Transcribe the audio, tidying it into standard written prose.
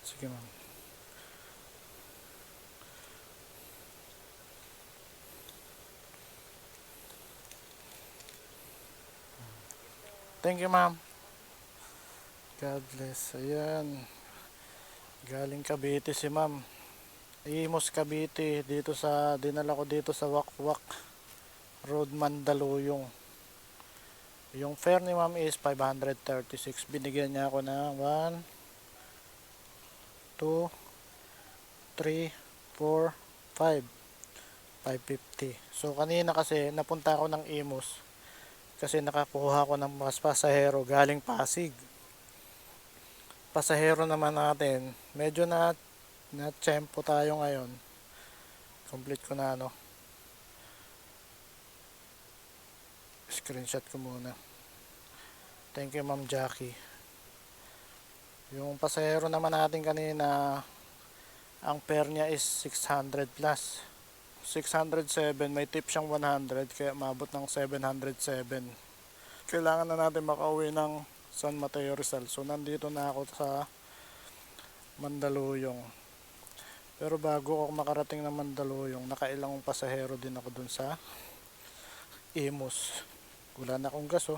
Sige ma'am. Thank you ma'am. God bless. Ayan. Galing Cavite si ma'am. Imos Cavite. Dito sa, dinala ko dito sa Wakwak Road, Mandaluyong. Yung fare ni ma'am is 536. Binigyan niya ako ng 1, 2, 3, 4, 5. 550. So kanina kasi napunta ako ng Imos kasi nakakuha ako ng mas pasahero galing Pasig. Pasahero naman natin, medyo na tempo tayo ngayon. Complete ko na screenshot ko muna. Thank you Ma'am Jackie. Yung pasahero naman natin kanina, ang fare niya is 600 plus. 607, may tip siyang 100 kaya mabot ng 707. Kailangan na natin makauwi ng San Mateo Rizal. So nandito na ako sa Mandaluyong. Pero bago ako makarating ng Mandaluyong, nakailang pasahero din ako dun sa Imos. Wala na akong gas